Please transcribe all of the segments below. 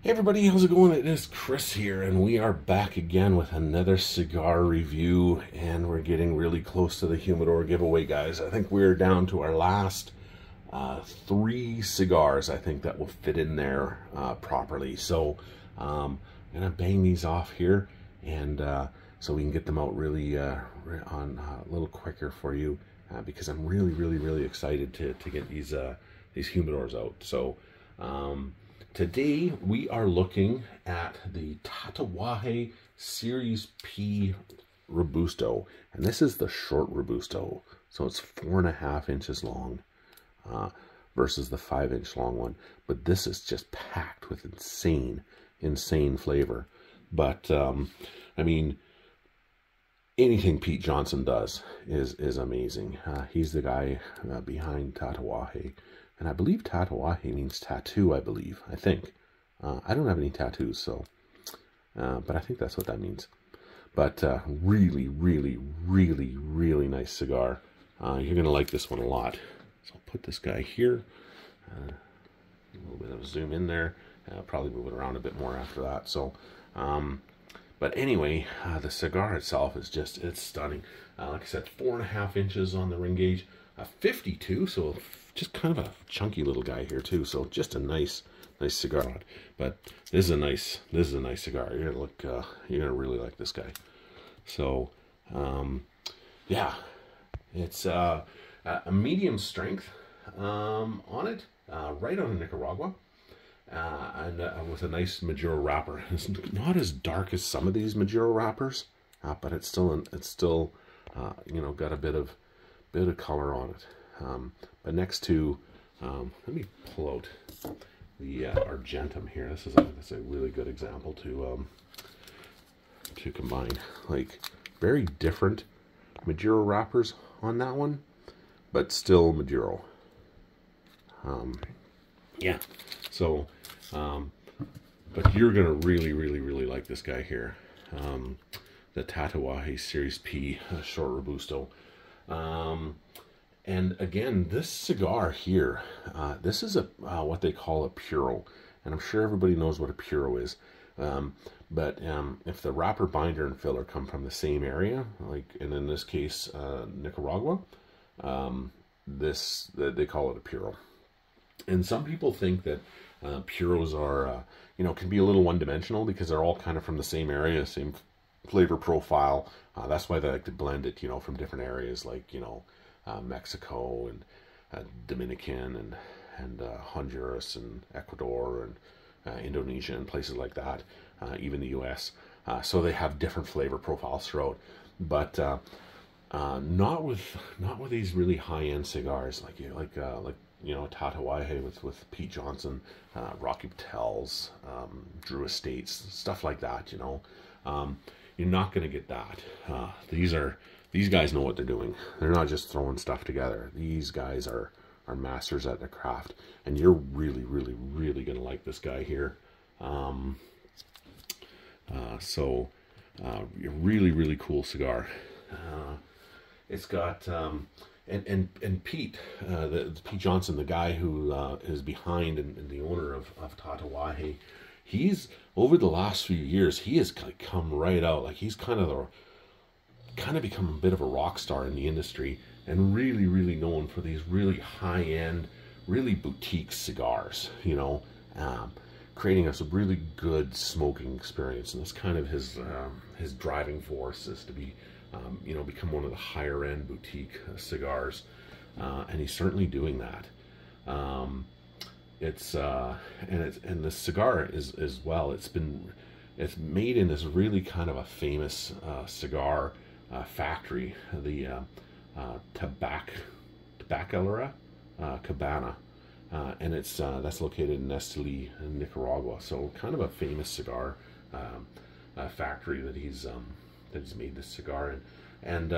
Hey everybody, how's it going? It is Chris here, and we are back again with another cigar review, and we're getting really close to the Humidor giveaway, guys. I think we're down to our last 3 cigars, I think, that will fit in there properly. So I'm going to bang these off here, and so we can get them out really on a little quicker for you, because I'm really excited to get these Humidors out. So today we are looking at the Tatuaje Series P Robusto, and this is the short Robusto, so it's 4.5 inches long versus the 5-inch long one. But this is just packed with insane flavor. But I mean, anything Pete Johnson does is amazing. He's the guy behind Tatuaje. And I believe Tatuaje means tattoo, I think. I don't have any tattoos, so, but I think that's what that means. But really nice cigar. You're going to like this one a lot. So I'll put this guy here. A little bit of a zoom in there. Probably move it around a bit more after that. So, but anyway, the cigar itself is it's stunning. Like I said, 4.5 inches on the ring gauge. 52, so just kind of a chunky little guy here too. So just a nice cigar. But this is a nice cigar. You're gonna really like this guy. So yeah, it's a medium strength on it, right out of Nicaragua, and with a nice Maduro wrapper. It's not as dark as some of these Maduro wrappers, but it's still you know, got a bit of color on it. But next to, let me pull out the Argentum here. This is a really good example to combine. Like, very different Maduro wrappers on that one, but still Maduro. Yeah. So, but you're gonna really like this guy here. The Tatuaje Series P Short Robusto. And again, this cigar here, this is what they call a PURO, and I'm sure everybody knows what a PURO is. But if the wrapper, binder, and filler come from the same area, and in this case, Nicaragua, they call it a PURO. And some people think that PUROs are, you know, can be a little one-dimensional because they're all kind of from the same area, same flavor profile. That's why they like to blend it, you know, from different areas, like, you know, Mexico and Dominican and Honduras and Ecuador and Indonesia and places like that, even the U.S. So they have different flavor profiles throughout, but not with these really high-end cigars like you know, Tatuaje with Pete Johnson, Rocky Patel's, Drew Estates, stuff like that. You know, you're not going to get that. These guys know what they're doing. They're not just throwing stuff together. These guys are masters at their craft, and you're really going to like this guy here. So really cool cigar. It's got and Pete, Pete Johnson, the guy who is behind and the owner of Tatuaje, he's, over the last few years, he has come right out. Like, he's kind of become a bit of a rock star in the industry, and really known for these really high-end, really boutique cigars, you know, creating us a really good smoking experience. And that's kind of his driving force, is to be, you know, become one of the higher-end boutique cigars, and he's certainly doing that. And the cigar is as well. It's made in this really kind of a famous cigar factory, the Tabacalera Cabana, and that's located in Esteli, in Nicaragua. So kind of a famous cigar factory that he's made this cigar in, and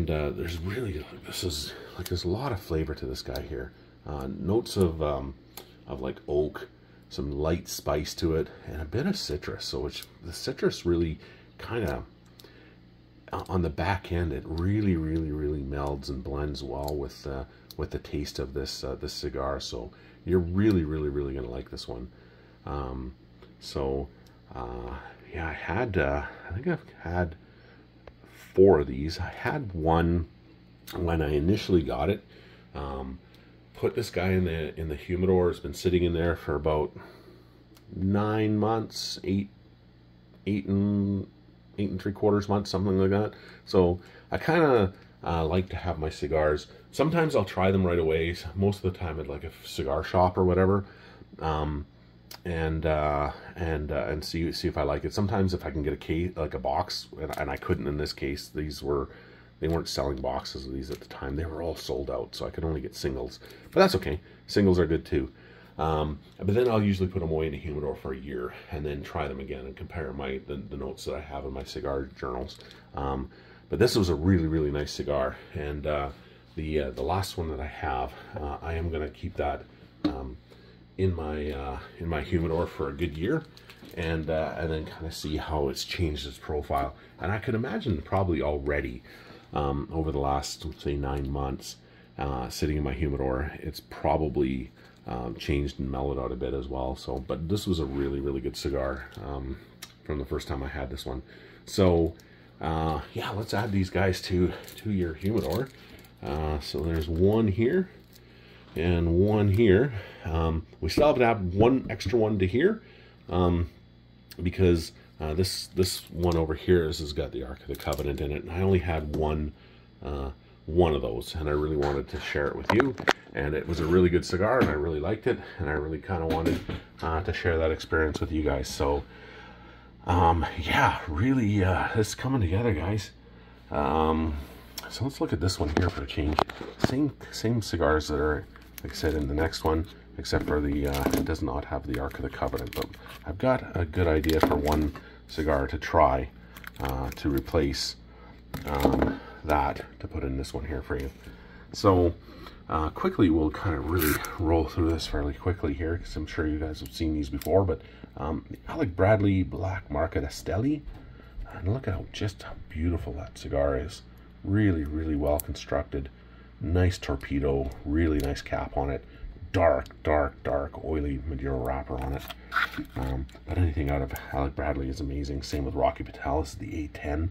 there's really, there's a lot of flavor to this guy here. Notes of like oak, some light spice to it, and a bit of citrus. So the citrus really kind of, on the back end, it really melds and blends well with the taste of this cigar. So you're really going to like this one. Yeah, I think I've had 4 of these. I had one when I initially got it. Put this guy in the humidor. It's been sitting in there for about 9 months, eight and 3/4 months, something like that. So I kind of like to have my cigars. Sometimes I'll try them right away. Most of the time at like a cigar shop or whatever, and see if I like it. Sometimes if I can get a case, like a box, and I couldn't in this case. They weren't selling boxes of these at the time. They were all sold out, so I could only get singles. But that's okay. Singles are good too. But then I'll usually put them away in a humidor for a year and then try them again and compare the notes that I have in my cigar journals. But this was a really, really nice cigar. And the last one that I have, I am going to keep that in my humidor for a good year, and then kind of see how it's changed its profile. And I could imagine probably already over the last, say, 9 months sitting in my humidor, it's probably changed and mellowed out a bit as well. So, but this was a really, really good cigar from the first time I had this one. So yeah, let's add these guys to your humidor. So there's one here and one here. We still have to add one extra one to here because this one over here has got the Ark of the Covenant in it, and I only had one of those, and I really wanted to share it with you. And it was a really good cigar, and I really liked it, and I really kind of wanted to share that experience with you guys. So yeah, really it's coming together, guys. So let's look at this one here for a change. Same cigars that are, like I said, in the next one, except for the it does not have the Ark of the Covenant. But I've got a good idea for one cigar to try to replace that, to put in this one here for you. So quickly, we'll kind of really roll through this fairly quickly here, because I'm sure you guys have seen these before. But the Alec Bradley Black Market Esteli, and look at how beautiful that cigar is. Really, really well constructed. Nice torpedo, really nice cap on it. Dark, oily Maduro wrapper on it. But anything out of Alec Bradley is amazing. Same with Rocky Patel. This is the A10.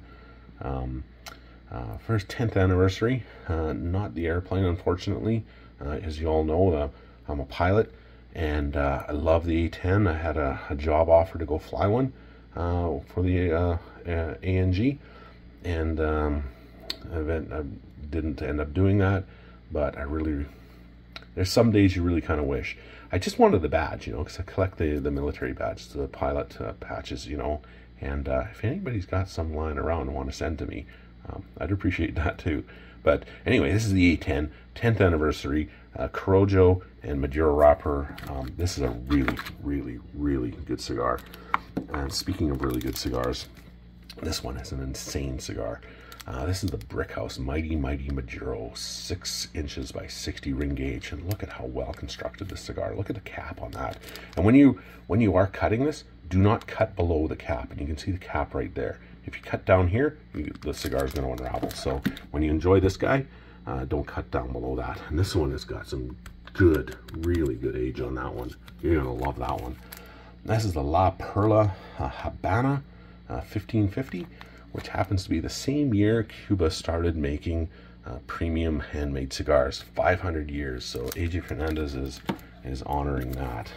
For his 10th anniversary. Not the airplane, unfortunately. As you all know, I'm a pilot, and I love the A10. I had a job offer to go fly one for the ANG, and I didn't end up doing that. But there's some days you really kind of wish. I just wanted the badge, you know, because I collect the military badges, the pilot patches, you know. And if anybody's got some lying around and want to send to me, I'd appreciate that too. But anyway, this is the A10, 10th anniversary, Corojo and Maduro wrapper. This is a really, really, really good cigar. And speaking of really good cigars, this one is an insane cigar. This is the Brickhouse Mighty Maduro, 6 inches by 60 ring gauge, and look at how well constructed this cigar. Look at the cap on that. And when you are cutting this, do not cut below the cap, and you can see the cap right there. If you cut down here, the cigar is going to unravel. So when you enjoy this guy, don't cut down below that. And this one has got some good, really good age on that one. You're going to love that one. This is the La Perla Habana 1550, which happens to be the same year Cuba started making premium handmade cigars. 500 years. So AJ Fernandez is honoring that,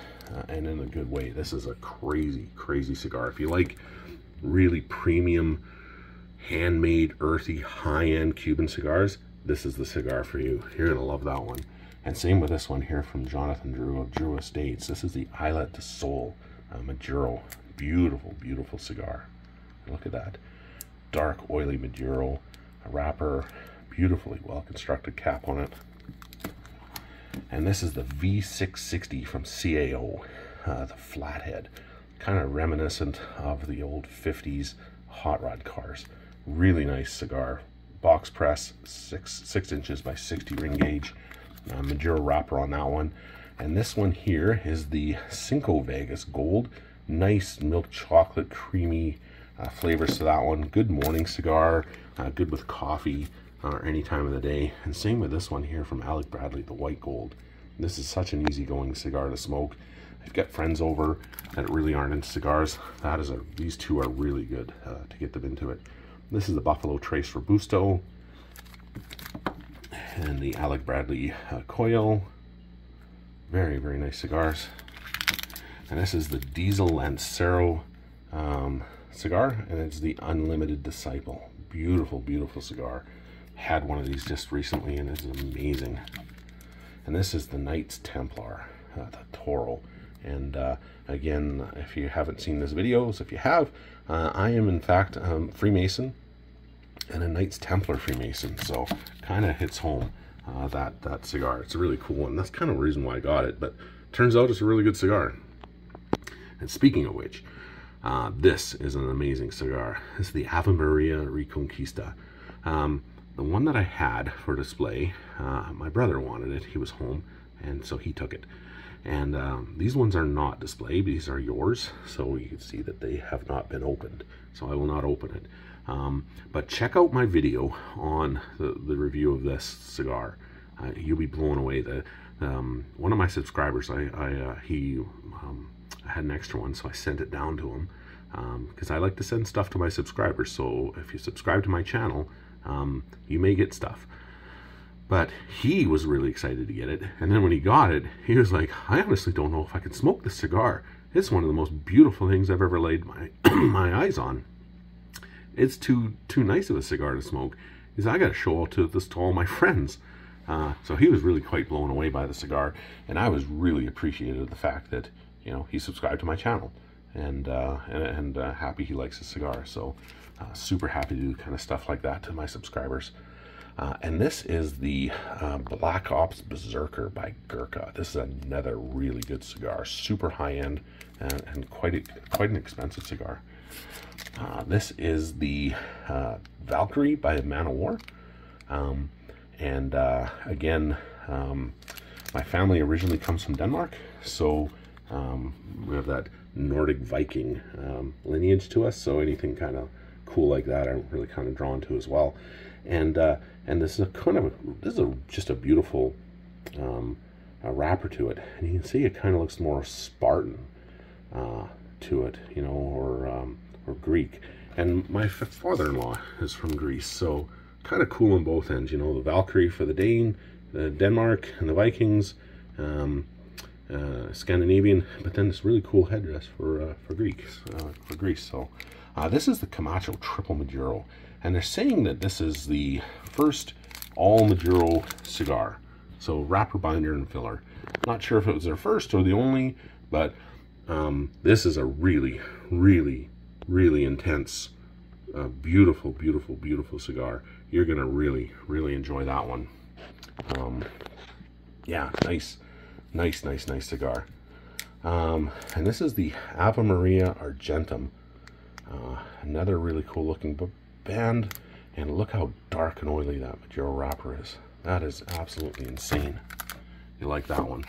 and in a good way. This is a crazy, crazy cigar. If you like really premium, handmade, earthy, high-end Cuban cigars, this is the cigar for you. You're gonna love that one. And same with this one here from Jonathan Drew of Drew Estates. This is the Islet de Sol Maduro. Beautiful, beautiful cigar. Look at that. Dark, oily Maduro wrapper. Beautifully well-constructed cap on it. And this is the V660 from CAO, the flathead. Kind of reminiscent of the old 50s hot rod cars. Really nice cigar. Box press, 6 inches by 60 ring gauge. Maduro wrapper on that one. And this one here is the Cinco Vegas Gold. Nice milk chocolate, creamy flavors to that one. Good morning cigar. Good with coffee or any time of the day. And same with this one here from Alec Bradley, the White Gold. This is such an easygoing cigar to smoke. if you've got friends over that really aren't into cigars, these two are really good to get them into it. This is the Buffalo Trace Robusto and the Alec Bradley Coil. Very, very nice cigars. And this is the Diesel Lancero cigar, and it's the Unlimited Disciple. Beautiful, beautiful cigar. Had one of these just recently, and it's amazing. And this is the Knights Templar, the Toro. And again, if you haven't seen this video, if you have, I am in fact Freemason and a Knights Templar Freemason, so kind of hits home that cigar. It's a really cool one. That's kind of the reason why I got it, but turns out it's a really good cigar. And speaking of which, this is an amazing cigar. This is the Ave Maria Reconquista. The one that I had for display, my brother wanted it. He was home, and so he took it. And these ones are not displayed. These are yours, so you can see that they have not been opened. So I will not open it. But check out my video on the review of this cigar. You'll be blown away. One of my subscribers, I had an extra one, so I sent it down to him because I like to send stuff to my subscribers. So if you subscribe to my channel, you may get stuff. But he was really excited to get it, and then when he got it, he was like, I honestly don't know if I can smoke this cigar. It's one of the most beautiful things I've ever laid my eyes on. It's too nice of a cigar to smoke. He said, I got to show this to all my friends. So he was really quite blown away by the cigar, and I was really appreciative of the fact that, you know, he subscribed to my channel, and happy he likes the cigar. So super happy to do kind of stuff like that to my subscribers. And this is the Black Ops Berserker by Gurkha. This is another really good cigar, super high end, and quite an expensive cigar. This is the Valkyrie by Man of War. Again, my family originally comes from Denmark, so we have that Nordic Viking lineage to us. So anything kind of cool like that, I'm really kind of drawn to as well. And this is just a beautiful wrapper to it, and you can see it kind of looks more Spartan to it, you know, or Greek. And my father-in-law is from Greece, so kind of cool on both ends, you know, the Valkyrie for the Dane, the Denmark, and the Vikings, Scandinavian, but then this really cool headdress for Greece. So this is the Camacho Triple Maduro, and they're saying that this is the first all Maduro cigar. So wrapper, binder, and filler. Not sure if it was their first or the only, but this is a really, really, really intense, beautiful, beautiful, beautiful cigar. You're gonna really, really enjoy that one. Yeah, nice cigar. And this is the Ave Maria Argentum. Another really cool looking band, and look how dark and oily that Maduro wrapper is. That is absolutely insane. You like that one.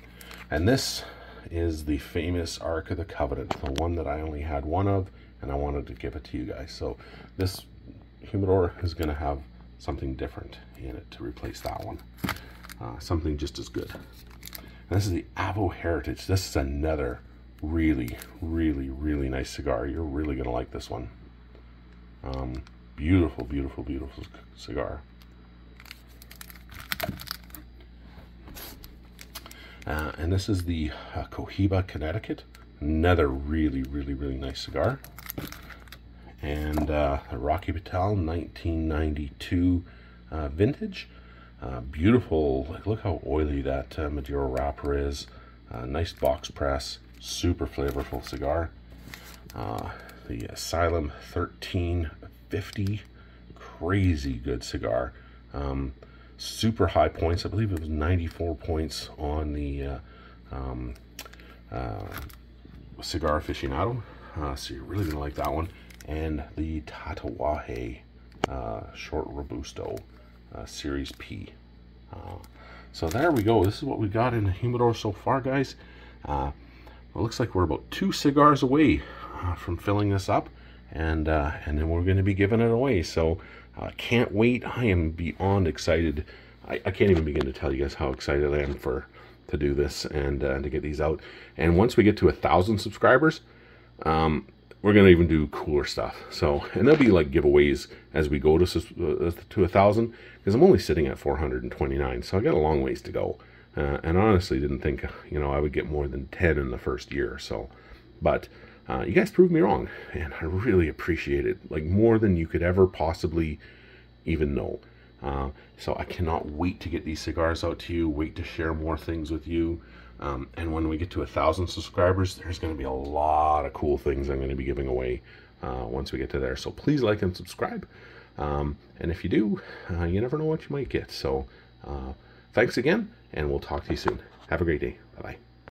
And this is the famous Ark of the Covenant, the one that I only had one of, and I wanted to give it to you guys. So this humidor is going to have something different in it to replace that one. Something just as good. And this is the Avo Heritage. This is another really, really, really nice cigar. You're really going to like this one. Beautiful, beautiful, beautiful cigar. And this is the Cohiba Connecticut. Another really, really, really nice cigar. And Rocky Patel 1992 vintage. Beautiful. Like, look how oily that Maduro wrapper is. Nice box press. Super flavorful cigar. The Asylum 1350. Crazy good cigar. Super high points. I believe it was 94 points on the Cigar Aficionado. So you're really going to like that one. And the Tatuaje Short Robusto Series P. So there we go. This is what we got in the humidor so far, guys. It looks like we're about 2 cigars away from filling this up. And then we're going to be giving it away. So can't wait. I am beyond excited. I can't even begin to tell you guys how excited I am to to do this and to get these out. And once we get to 1,000 subscribers, we're gonna even do cooler stuff. So, and there'll be like giveaways as we go to 1,000, because I'm only sitting at 429, so I got a long ways to go. And I honestly didn't think, you know, I would get more than 10 in the first year. So, but you guys proved me wrong, and I really appreciate it, like more than you could ever possibly even know. So I cannot wait to get these cigars out to you, wait to share more things with you. And when we get to 1,000 subscribers, there's going to be a lot of cool things I'm going to be giving away once we get to there. So please like and subscribe. And if you do, you never know what you might get. So thanks again, and we'll talk to you soon. Have a great day. Bye-bye.